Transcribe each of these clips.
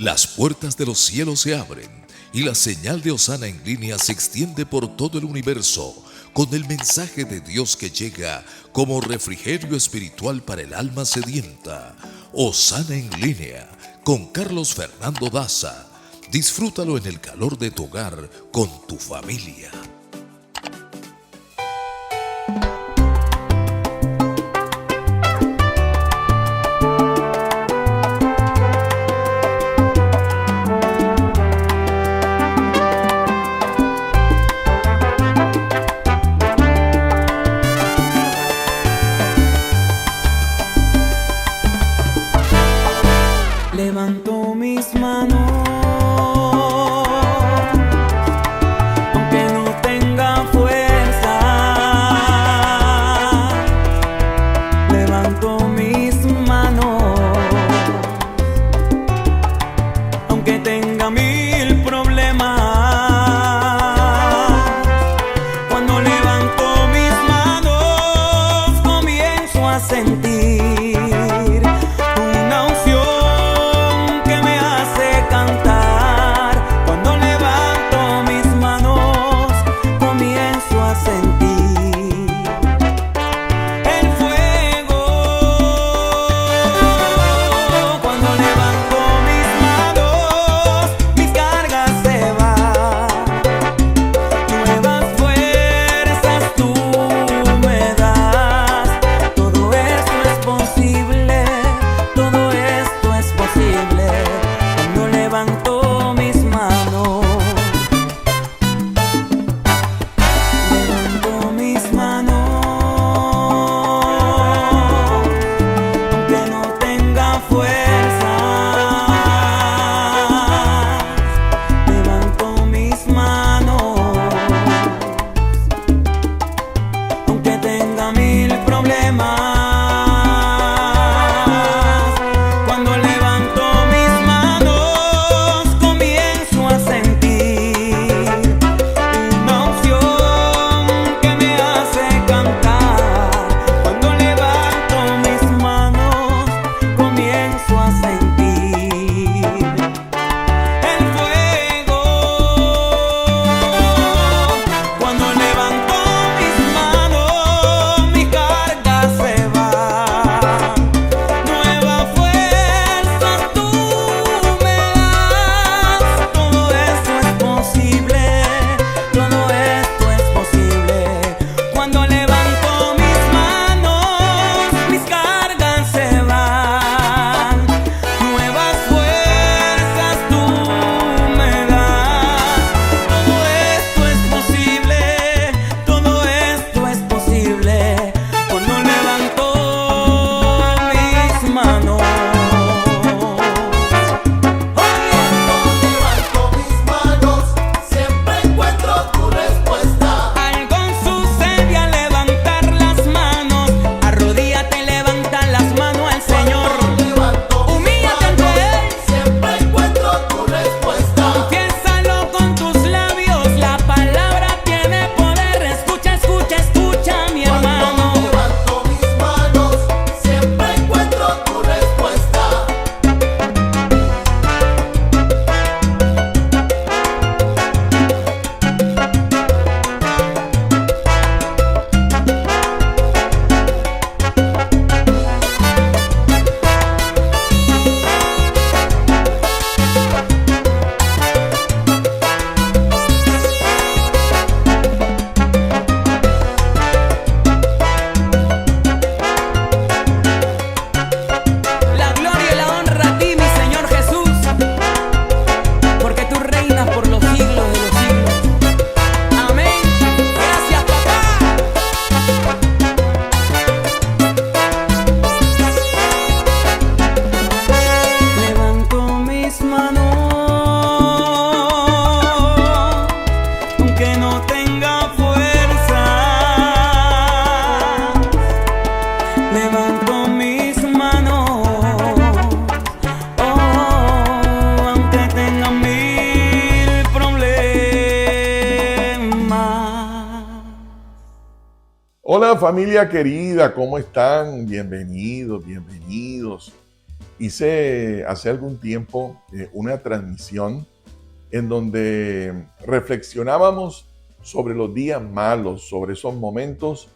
Las puertas de los cielos se abren y la señal de Hosana en línea se extiende por todo el universo con el mensaje de Dios que llega como refrigerio espiritual para el alma sedienta. Hosana en línea con Carlos Fernando Daza. Disfrútalo en el calor de tu hogar con tu familia. Levanto mis manos, aunque no tenga fuerza. Levanto mis manos, aunque tenga mil problemas. Cuando levanto mis manos, comienzo a sentir una unción que me hace cantar. Cuando levanto mis manos, comienzo a sentir el fuego. Cuando levanto mis manos, mis cargas se van. Nuevas fuerzas tú me das. Todo esto es posible, todo esto es posible. Cuando levanto mis manos, levanto mis manos, aunque no tenga fuerza. Levanto mis manos, aunque tenga mil problemas. Cuando levanto mis manos, comienzo a sentir una unción que me hace cantar. Cuando levanto mis manos, comienzo a sentir el fuego. Cuando levanto mis manos, mi carga se va. Nuevas fuerzas tú me das. Todo esto es posible, todo esto es posible. Cuando levanto mis manos, mis cargas se van. Nuevas fuerzas tú me das. Todo esto es posible, todo esto es posible. Cuando levanto mis manos. Levanto mis manos, siempre encuentro tu respuesta. Algo sucede al levantar las manos. Arrodíllate y levanta las manos al Señor. Levanto mis Humíllate ante manos, Él. siempre encuentro tu respuesta. Confiésalo con tus labios. La palabra tiene poder. Escucha, escucha, escucha, mi hermano. Levanto mis manos, siempre encuentro tu respuesta. La gloria y la honra a ti, mi Señor Jesús, porque tú reinas por los siglos de los siglos. Amén. Gracias, papá. Levanto mis manos, aunque no tenga fuerza. Levanto mis manos, aunque tenga mil problemas. Hola familia querida, ¿cómo están? Bienvenidos, bienvenidos Hice hace algún tiempo una transmisión en donde reflexionábamos sobre los días malos, sobre esos momentos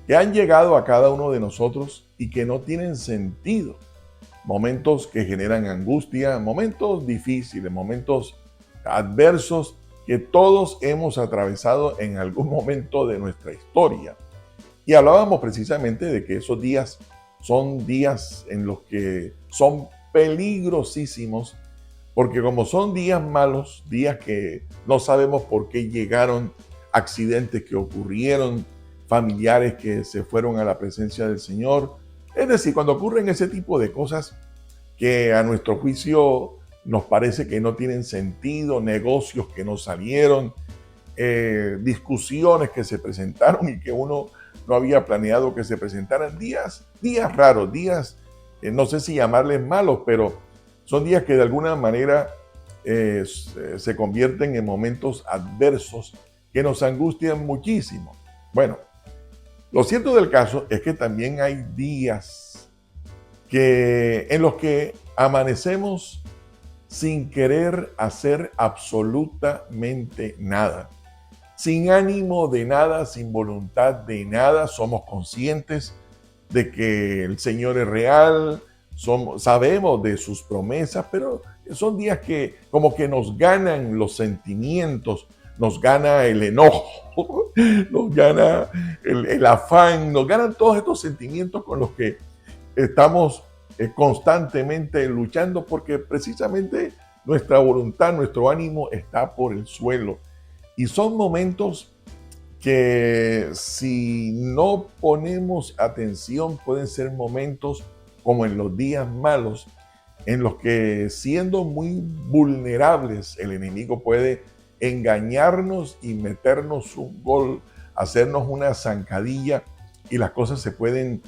que han llegado a cada uno de nosotros y que no tienen sentido. Momentos que generan angustia, momentos difíciles, momentos adversos que todos hemos atravesado en algún momento de nuestra historia. Y hablábamos precisamente de que esos días son días en los que son peligrosísimos, porque como son días malos, días que no sabemos por qué llegaron, accidentes que ocurrieron, familiares que se fueron a la presencia del Señor. Es decir, cuando ocurren ese tipo de cosas que a nuestro juicio nos parece que no tienen sentido, negocios que no salieron, discusiones que se presentaron y que uno no había planeado que se presentaran, días raros, días, no sé si llamarles malos, pero son días que de alguna manera se convierten en momentos adversos que nos angustian muchísimo. Bueno, lo cierto del caso es que también hay días en los que amanecemos sin querer hacer absolutamente nada, sin ánimo de nada, sin voluntad de nada. Somos conscientes de que el Señor es real, sabemos de sus promesas, pero son días que como que nos ganan los sentimientos, nos gana el enojo, nos gana el afán, nos ganan todos estos sentimientos con los que estamos constantemente luchando, porque precisamente nuestra voluntad, nuestro ánimo está por el suelo. Y son momentos que si no ponemos atención pueden ser momentos como en los días malos, en los que siendo muy vulnerables el enemigo puede engañarnos y meternos un gol, hacernos una zancadilla y las cosas se pueden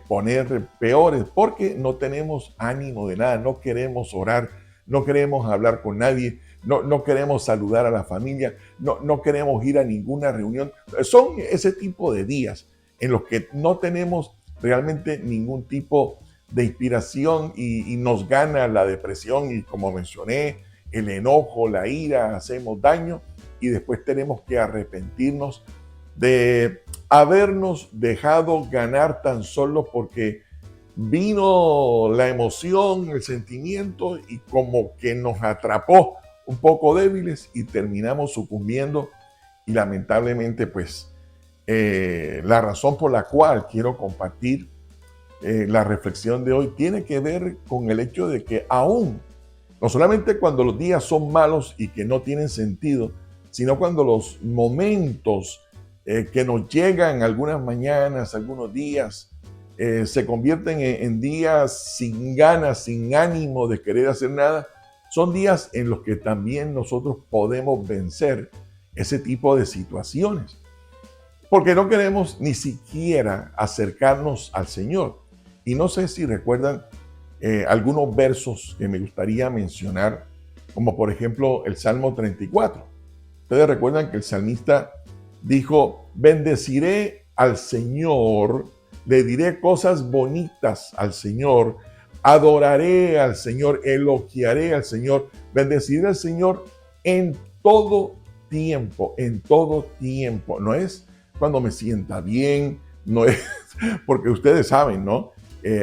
poner peores porque no tenemos ánimo de nada, no queremos orar, no queremos hablar con nadie, no queremos saludar a la familia, no queremos ir a ninguna reunión. Son ese tipo de días en los que no tenemos realmente ningún tipo de inspiración y nos gana la depresión y, como mencioné, el enojo, la ira, hacemos daño y después tenemos que arrepentirnos de habernos dejado ganar tan solo porque vino la emoción, el sentimiento y como que nos atrapó un poco débiles y terminamos sucumbiendo. Y lamentablemente pues la razón por la cual quiero compartir la reflexión de hoy tiene que ver con el hecho de que aún, no solamente cuando los días son malos y que no tienen sentido, sino cuando los momentos que nos llegan algunas mañanas, algunos días, se convierten en días sin ganas, sin ánimo de querer hacer nada, son días en los que también nosotros podemos vencer ese tipo de situaciones. Porque no queremos ni siquiera acercarnos al Señor. Y no sé si recuerdan algunos versos que me gustaría mencionar, como por ejemplo el Salmo 34. Ustedes recuerdan que el salmista dijo: bendeciré al Señor, le diré cosas bonitas al Señor, adoraré al Señor, elogiaré al Señor, bendeciré al Señor en todo tiempo, en todo tiempo. No es cuando me sienta bien, no es porque ustedes saben, ¿no?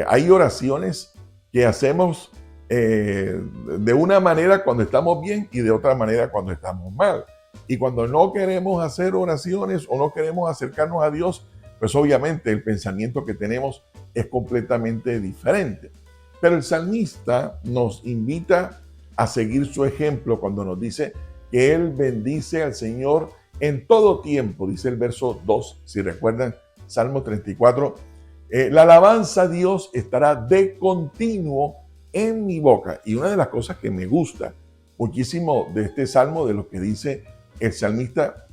Hay oraciones que hacemos de una manera cuando estamos bien y de otra manera cuando estamos mal. Y cuando no queremos hacer oraciones o no queremos acercarnos a Dios, pues obviamente el pensamiento que tenemos es completamente diferente. Pero el salmista nos invita a seguir su ejemplo cuando nos dice que él bendice al Señor en todo tiempo, dice el verso 2, si recuerdan, Salmo 34, la alabanza a Dios estará de continuo en mi boca. Y una de las cosas que me gusta muchísimo de este salmo, de lo que dice el salmista,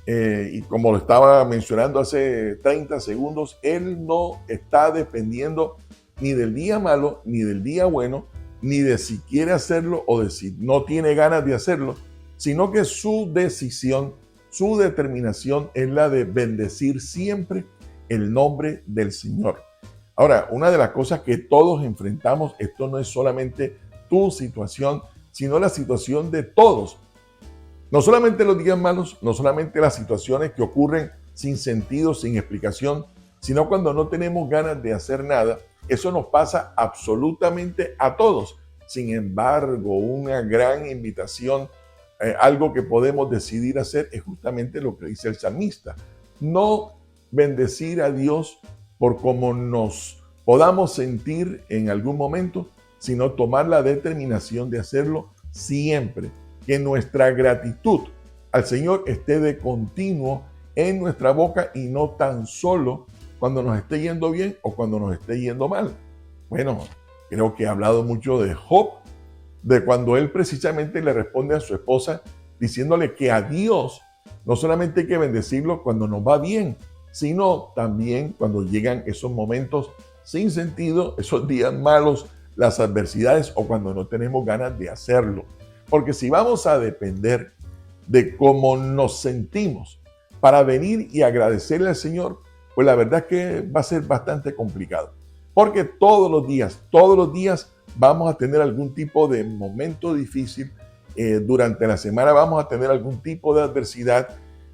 y como lo estaba mencionando hace 30 segundos, él no está dependiendo ni del día malo, ni del día bueno, ni de si quiere hacerlo o de si no tiene ganas de hacerlo, sino que su decisión, su determinación es la de bendecir siempre el nombre del Señor. Ahora, una de las cosas que todos enfrentamos, esto no es solamente tu situación, sino la situación de todos. No solamente los días malos, no solamente las situaciones que ocurren sin sentido, sin explicación, sino cuando no tenemos ganas de hacer nada. Eso nos pasa absolutamente a todos. Sin embargo, una gran invitación, algo que podemos decidir hacer es justamente lo que dice el salmista. No bendecir a Dios por cómo nos podamos sentir en algún momento, sino tomar la determinación de hacerlo siempre. Que nuestra gratitud al Señor esté de continuo en nuestra boca y no tan solo cuando nos esté yendo bien o cuando nos esté yendo mal. Bueno, creo que he hablado mucho de Job, de cuando él precisamente le responde a su esposa diciéndole que a Dios no solamente hay que bendecirlo cuando nos va bien, sino también cuando llegan esos momentos sin sentido, esos días malos, las adversidades o cuando no tenemos ganas de hacerlo. Porque si vamos a depender de cómo nos sentimos para venir y agradecerle al Señor, pues la verdad es que va a ser bastante complicado. Porque todos los días vamos a tener algún tipo de momento difícil. Durante la semana vamos a tener algún tipo de adversidad.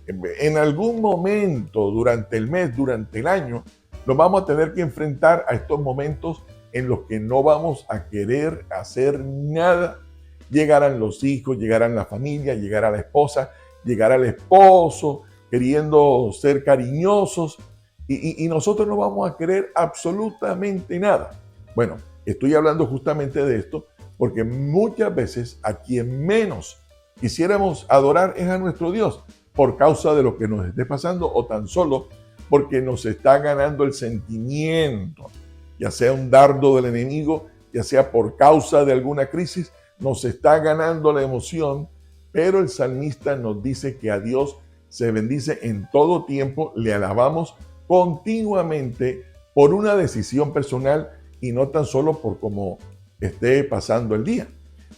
En algún momento durante el mes, durante el año, nos vamos a tener que enfrentar a estos momentos en los que no vamos a querer hacer nada. Llegarán los hijos, llegarán la familia, llegará la esposa, llegará el esposo, queriendo ser cariñosos, y nosotros no vamos a querer absolutamente nada. Bueno, estoy hablando justamente de esto porque muchas veces a quien menos quisiéramos adorar es a nuestro Dios por causa de lo que nos esté pasando o tan solo porque nos está ganando el sentimiento, ya sea un dardo del enemigo, ya sea por causa de alguna crisis, nos está ganando la emoción, pero el salmista nos dice que a Dios se bendice en todo tiempo, le alabamos continuamente por una decisión personal y no tan solo por cómo esté pasando el día.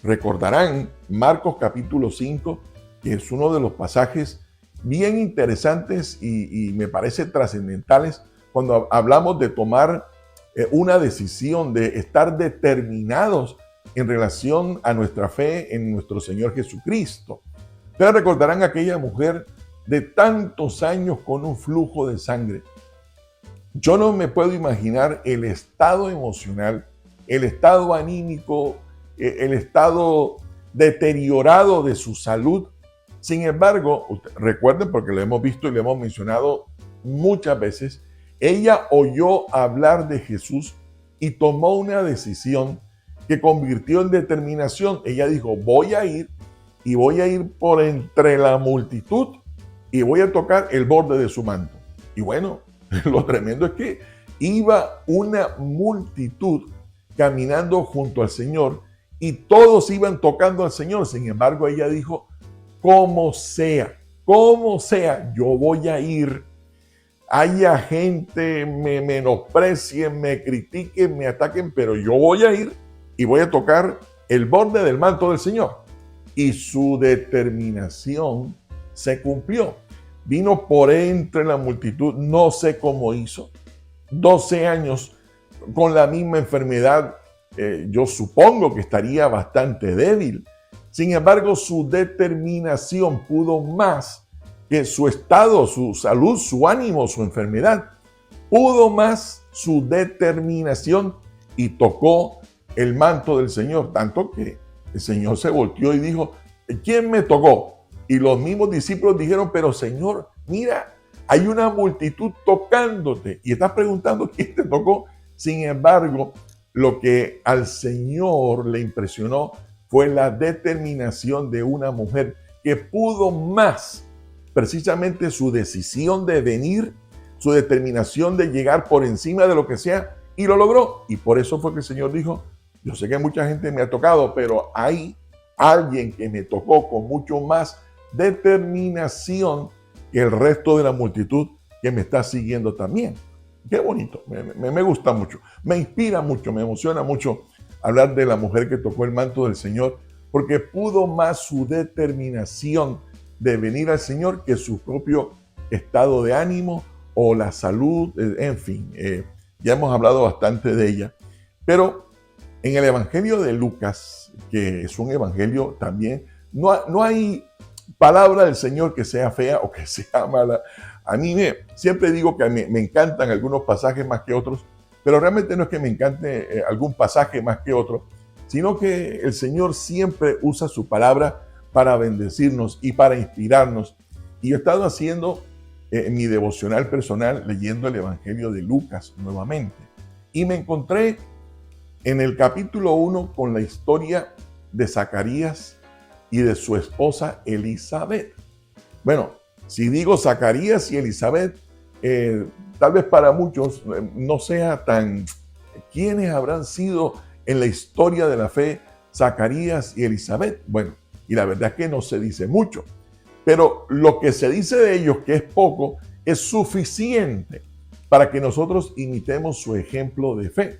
Recordarán Marcos capítulo 5, que es uno de los pasajes bien interesantes y me parece trascendentales cuando hablamos de tomar una decisión, de estar determinados en relación a nuestra fe en nuestro Señor Jesucristo. Ustedes recordarán a aquella mujer de tantos años con un flujo de sangre. Yo no me puedo imaginar el estado emocional, el estado anímico, el estado deteriorado de su salud. Sin embargo, recuerden, porque lo hemos visto y lo hemos mencionado muchas veces, ella oyó hablar de Jesús y tomó una decisión que convirtió en determinación. Ella dijo, voy a ir y voy a ir por entre la multitud y voy a tocar el borde de su manto. Y bueno, lo tremendo es que iba una multitud caminando junto al Señor y todos iban tocando al Señor. Sin embargo, ella dijo, como sea, yo voy a ir. Haya gente, me menosprecien, me critiquen, me ataquen, pero yo voy a ir y voy a tocar el borde del manto del Señor. Y su determinación se cumplió. Vino por entre la multitud, no sé cómo hizo. 12 años con la misma enfermedad, yo supongo que estaría bastante débil. Sin embargo, su determinación pudo más que su estado, su salud, su ánimo, su enfermedad. Pudo más su determinación y tocó el manto del Señor, tanto que el Señor se volteó y dijo, ¿quién me tocó? Y los mismos discípulos dijeron, pero Señor, mira, hay una multitud tocándote y estás preguntando quién te tocó. Sin embargo, lo que al Señor le impresionó fue la determinación de una mujer que pudo más, precisamente su decisión de venir, su determinación de llegar por encima de lo que sea, y lo logró. Y por eso fue que el Señor dijo, yo sé que mucha gente me ha tocado, pero hay alguien que me tocó con mucho más determinación que el resto de la multitud que me está siguiendo también. Qué bonito, me gusta mucho, me inspira mucho, me emociona mucho hablar de la mujer que tocó el manto del Señor, porque pudo más su determinación de venir al Señor que su propio estado de ánimo o la salud, en fin. ya hemos hablado bastante de ella, pero en el Evangelio de Lucas, que es un evangelio también, no hay palabra del Señor que sea fea o que sea mala. A mí siempre digo que me encantan algunos pasajes más que otros, pero realmente no es que me encante algún pasaje más que otro, sino que el Señor siempre usa su palabra para bendecirnos y para inspirarnos. Y yo he estado haciendo mi devocional personal leyendo el Evangelio de Lucas nuevamente. Y me encontré en el capítulo 1 con la historia de Zacarías y de su esposa Elizabeth. Bueno, si digo Zacarías y Elizabeth, tal vez para muchos no sea tan... ¿Quiénes habrán sido en la historia de la fe Zacarías y Elizabeth? Bueno, y la verdad es que no se dice mucho, pero lo que se dice de ellos, que es poco, es suficiente para que nosotros imitemos su ejemplo de fe.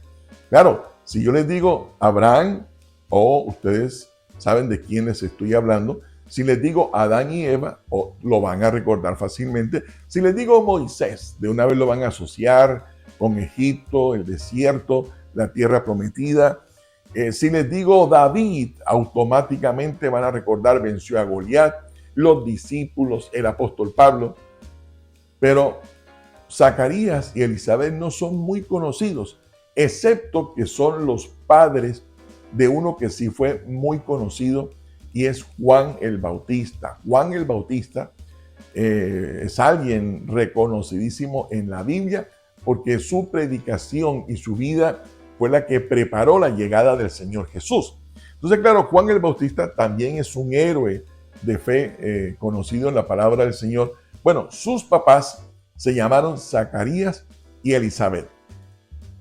Claro, si yo les digo Abraham, o ustedes saben de quién les estoy hablando. Si les digo Adán y Eva, lo van a recordar fácilmente. Si les digo Moisés, de una vez lo van a asociar con Egipto, el desierto, la tierra prometida. Si les digo David, automáticamente van a recordar venció a Goliat, los discípulos, el apóstol Pablo. Pero Zacarías y Elizabeth no son muy conocidos, excepto que son los padres de uno que sí fue muy conocido, y es Juan el Bautista. Juan el Bautista es alguien reconocidísimo en la Biblia porque su predicación y su vida fue la que preparó la llegada del Señor Jesús. Entonces, claro, Juan el Bautista también es un héroe de fe conocido en la palabra del Señor. Bueno, sus papás se llamaron Zacarías y Elizabeth.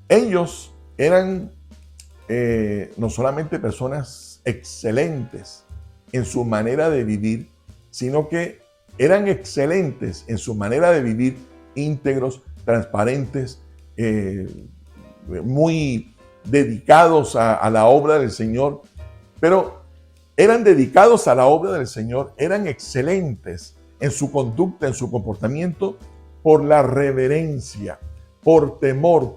Ellos eran no solamente personas excelentes en su manera de vivir, sino que eran excelentes en su manera de vivir, íntegros, transparentes, muy dedicados a la obra del Señor, pero eran dedicados a la obra del Señor, eran excelentes en su conducta, en su comportamiento, por la reverencia, por temor,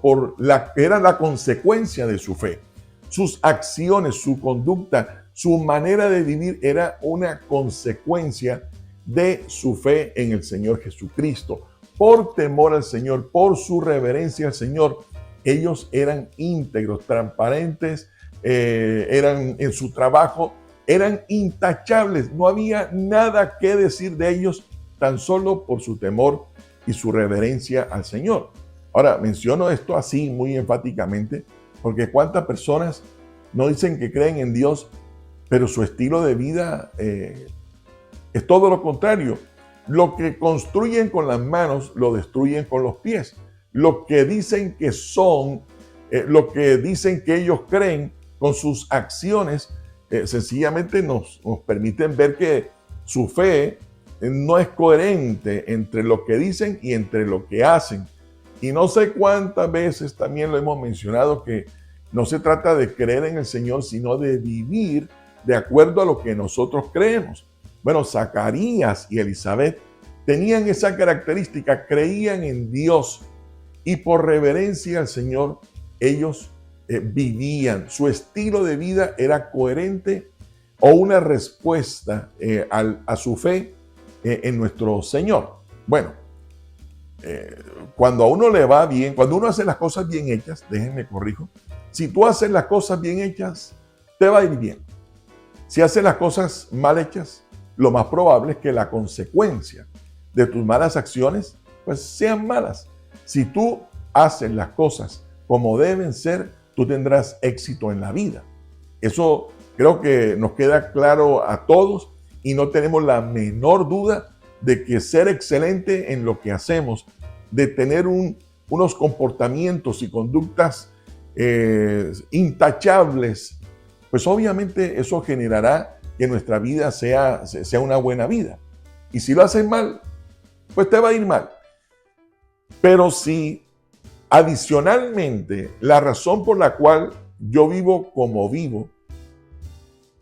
era la consecuencia de su fe. Sus acciones, su conducta, su manera de vivir era una consecuencia de su fe en el Señor Jesucristo. Por temor al Señor, por su reverencia al Señor, ellos eran íntegros, transparentes, eran en su trabajo, eran intachables. No había nada que decir de ellos, tan solo por su temor y su reverencia al Señor. Ahora, menciono esto así muy enfáticamente, porque cuántas personas no dicen que creen en Dios, pero su estilo de vida es todo lo contrario. Lo que construyen con las manos lo destruyen con los pies. Lo que dicen que son, lo que dicen que ellos creen con sus acciones, sencillamente nos permiten ver que su fe no es coherente entre lo que dicen y entre lo que hacen. Y no sé cuántas veces también lo hemos mencionado, que no se trata de creer en el Señor, sino de vivir de acuerdo a lo que nosotros creemos. Bueno, Zacarías y Elizabeth tenían esa característica, creían en Dios y por reverencia al Señor ellos vivían. Su estilo de vida era coherente o una respuesta a su fe en nuestro Señor. Bueno, cuando a uno le va bien, cuando uno hace las cosas bien hechas, déjenme corrijo, si tú haces las cosas bien hechas, te va a ir bien. Si haces las cosas mal hechas, lo más probable es que la consecuencia de tus malas acciones, pues sean malas. Si tú haces las cosas como deben ser, tú tendrás éxito en la vida. Eso creo que nos queda claro a todos y no tenemos la menor duda de que ser excelente en lo que hacemos, de tener unos comportamientos y conductas intachables, pues obviamente eso generará que nuestra vida sea una buena vida. Y si lo haces mal, pues te va a ir mal. Pero si adicionalmente la razón por la cual yo vivo como vivo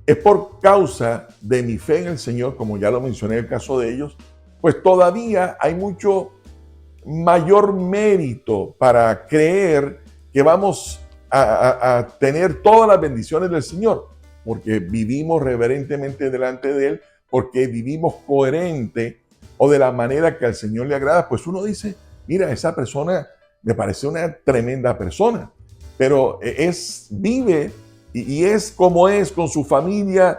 es por causa de mi fe en el Señor, como ya lo mencioné en el caso de ellos, pues todavía hay mucho mayor mérito para creer que vamos a tener todas las bendiciones del Señor, porque vivimos reverentemente delante de Él, porque vivimos coherente o de la manera que al Señor le agrada. Pues uno dice, mira, esa persona me parece una tremenda persona, pero vive y es como es con su familia,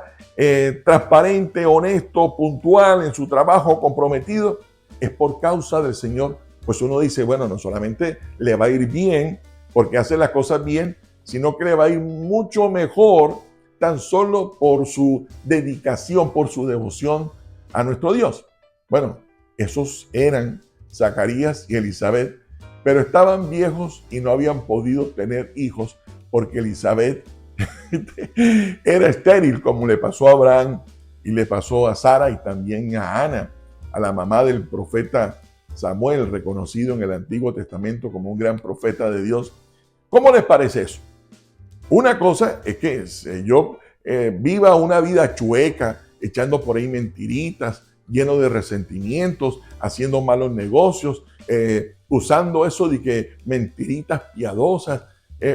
transparente, honesto, puntual en su trabajo, comprometido, es por causa del Señor. Pues uno dice, bueno, no solamente le va a ir bien porque hace las cosas bien, sino que le va a ir mucho mejor tan solo por su dedicación, por su devoción a nuestro Dios. Bueno, esos eran Zacarías y Elizabeth, pero estaban viejos y no habían podido tener hijos porque Elizabeth era estéril, como le pasó a Abraham y le pasó a Sara y también a Ana, a la mamá del profeta Samuel, reconocido en el Antiguo Testamento como un gran profeta de Dios. ¿Cómo les parece eso? Una cosa es que yo viva una vida chueca, echando por ahí mentiritas, lleno de resentimientos, haciendo malos negocios, usando eso de que mentiritas piadosas.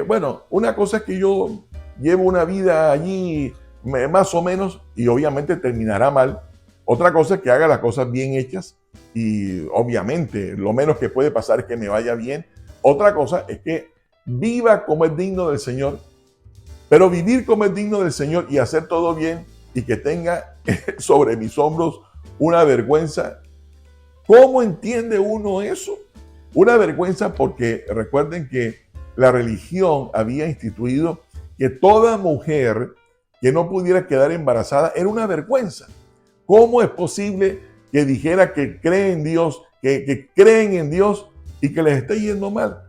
Bueno, una cosa es que yo llevo una vida allí más o menos y obviamente terminará mal. Otra cosa es que haga las cosas bien hechas y obviamente lo menos que puede pasar es que me vaya bien. Otra cosa es que viva como es digno del Señor, pero vivir como es digno del Señor y hacer todo bien y que tenga sobre mis hombros una vergüenza. ¿Cómo entiende uno eso? Una vergüenza porque recuerden que la religión había instituido que toda mujer que no pudiera quedar embarazada era una vergüenza. ¿Cómo es posible que dijera que cree en Dios, que creen en Dios y que les esté yendo mal?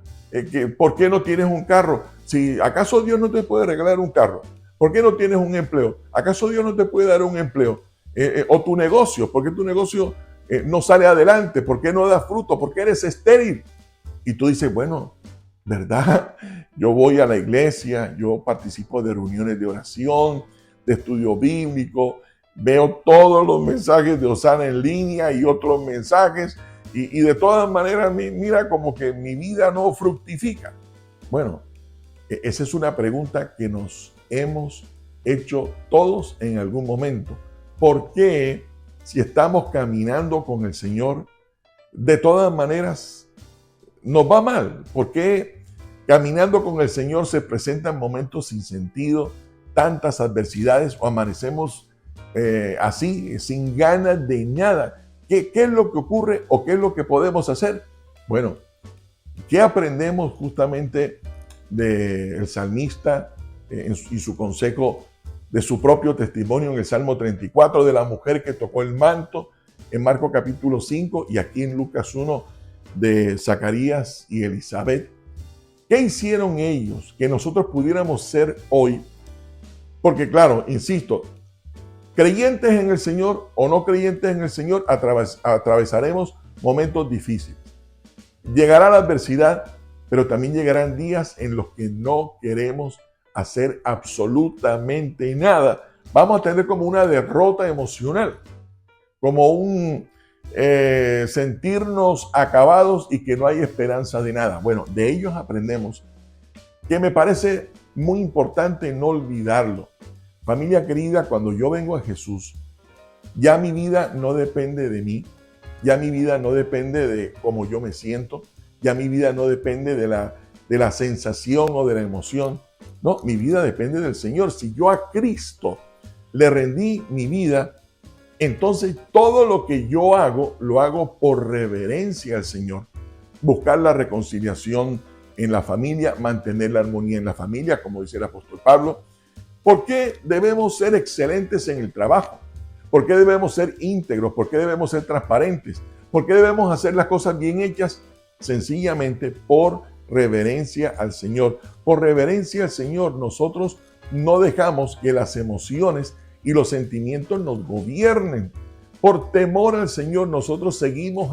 ¿Por qué no tienes un carro? Si ¿acaso Dios no te puede regalar un carro? ¿Por qué no tienes un empleo? ¿Acaso Dios no te puede dar un empleo? O tu negocio, ¿por qué tu negocio no sale adelante? ¿Por qué no da fruto? ¿Por qué eres estéril? Y tú dices, bueno, ¿verdad? Yo voy a la iglesia, yo participo de reuniones de oración, de estudio bíblico, veo todos los mensajes de Osana en línea y otros mensajes, y de todas maneras, mira como que mi vida no fructifica. Bueno, esa es una pregunta que nos hemos hecho todos en algún momento. ¿Por qué, si estamos caminando con el Señor, de todas maneras nos va mal? ¿Por qué caminando con el Señor se presentan momentos sin sentido, tantas adversidades, o amanecemos así, sin ganas de nada? ¿Qué es lo que ocurre o qué es lo que podemos hacer? Bueno, ¿qué aprendemos justamente del salmista y su consejo, de su propio testimonio en el Salmo 34, de la mujer que tocó el manto, en Marcos capítulo 5 y aquí en Lucas 1 de Zacarías y Elizabeth? ¿Qué hicieron ellos que nosotros pudiéramos ser hoy? Porque claro, insisto, creyentes en el Señor o no creyentes en el Señor, atravesaremos momentos difíciles. Llegará la adversidad, pero también llegarán días en los que no queremos hacer absolutamente nada. Vamos a tener como una derrota emocional, como un sentirnos acabados y que no hay esperanza de nada. Bueno, de ellos aprendemos que me parece muy importante no olvidarlo. Familia querida, cuando yo vengo a Jesús, ya mi vida no depende de mí, ya mi vida no depende de cómo yo me siento, ya mi vida no depende de la sensación o de la emoción. No, mi vida depende del Señor. Si yo a Cristo le rendí mi vida, entonces todo lo que yo hago, lo hago por reverencia al Señor. Buscar la reconciliación en la familia, mantener la armonía en la familia, como dice el apóstol Pablo. ¿Por qué debemos ser excelentes en el trabajo? ¿Por qué debemos ser íntegros? ¿Por qué debemos ser transparentes? ¿Por qué debemos hacer las cosas bien hechas? Sencillamente por reverencia al Señor. Por reverencia al Señor, nosotros no dejamos que las emociones y los sentimientos nos gobiernen. Por temor al Señor, nosotros seguimos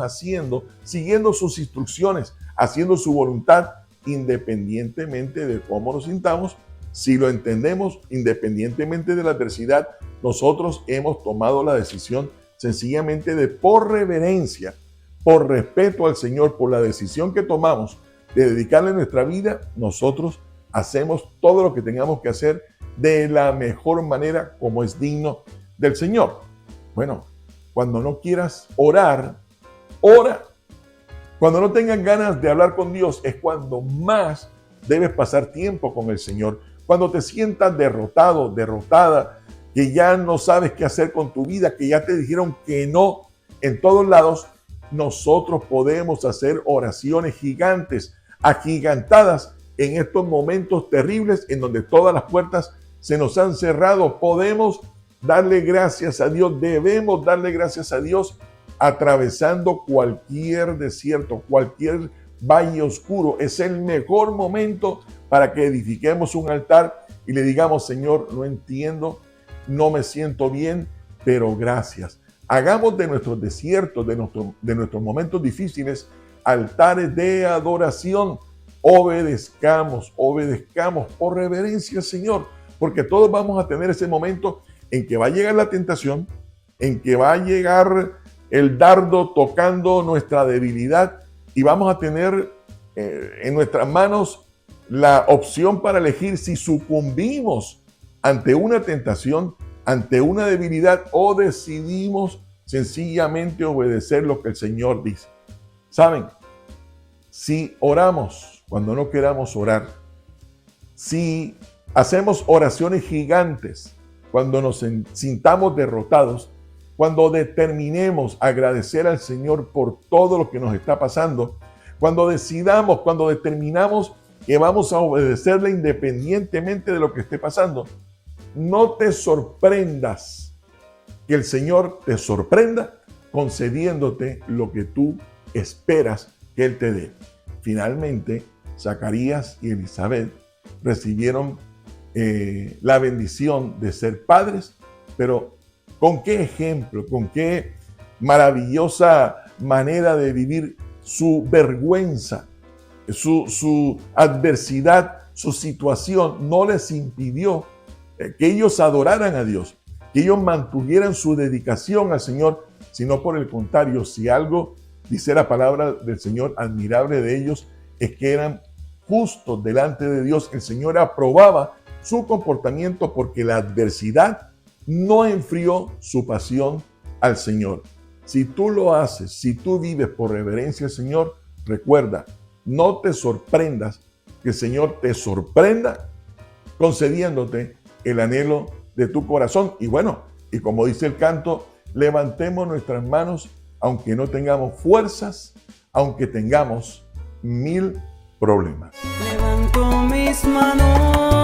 siguiendo sus instrucciones, haciendo su voluntad, independientemente de cómo nos sintamos. Si lo entendemos, independientemente de la adversidad, nosotros hemos tomado la decisión sencillamente de, por reverencia por respeto al Señor, por la decisión que tomamos de dedicarle nuestra vida, nosotros hacemos todo lo que tengamos que hacer de la mejor manera como es digno del Señor. Bueno, cuando no quieras orar, ora. Cuando no tengas ganas de hablar con Dios es cuando más debes pasar tiempo con el Señor. Cuando te sientas derrotado, derrotada, que ya no sabes qué hacer con tu vida, que ya te dijeron que no en todos lados, nosotros podemos hacer oraciones gigantes, agigantadas en estos momentos terribles en donde todas las puertas se nos han cerrado. Podemos darle gracias a Dios, debemos darle gracias a Dios atravesando cualquier desierto, cualquier valle oscuro. Es el mejor momento para que edifiquemos un altar y le digamos: Señor, no entiendo, no me siento bien, pero gracias. Hagamos de nuestros desiertos, de nuestros momentos difíciles, altares de adoración. Obedezcamos por reverencia, Señor, porque todos vamos a tener ese momento en que va a llegar la tentación, en que va a llegar el dardo tocando nuestra debilidad y vamos a tener en nuestras manos la opción para elegir si sucumbimos ante una tentación, ante una debilidad, o decidimos sencillamente obedecer lo que el Señor dice. ¿Saben? Si oramos cuando no queramos orar, si hacemos oraciones gigantes cuando nos sintamos derrotados, cuando determinemos agradecer al Señor por todo lo que nos está pasando, cuando determinamos que vamos a obedecerle independientemente de lo que esté pasando, no te sorprendas que el Señor te sorprenda concediéndote lo que tú esperas que Él te dé. Finalmente, Zacarías y Elizabeth recibieron la bendición de ser padres, pero ¿con qué ejemplo, con qué maravillosa manera de vivir su vergüenza, su adversidad, su situación no les impidió que ellos adoraran a Dios, que ellos mantuvieran su dedicación al Señor, sino por el contrario, si algo dice la palabra del Señor admirable de ellos, es que eran justos delante de Dios. El Señor aprobaba su comportamiento porque la adversidad no enfrió su pasión al Señor. Si tú lo haces, si tú vives por reverencia al Señor, recuerda, no te sorprendas que el Señor te sorprenda concediéndote el anhelo de tu corazón. Y bueno, y como dice el canto, levantemos nuestras manos aunque no tengamos fuerzas, aunque tengamos 1000 problemas. Levanto mis manos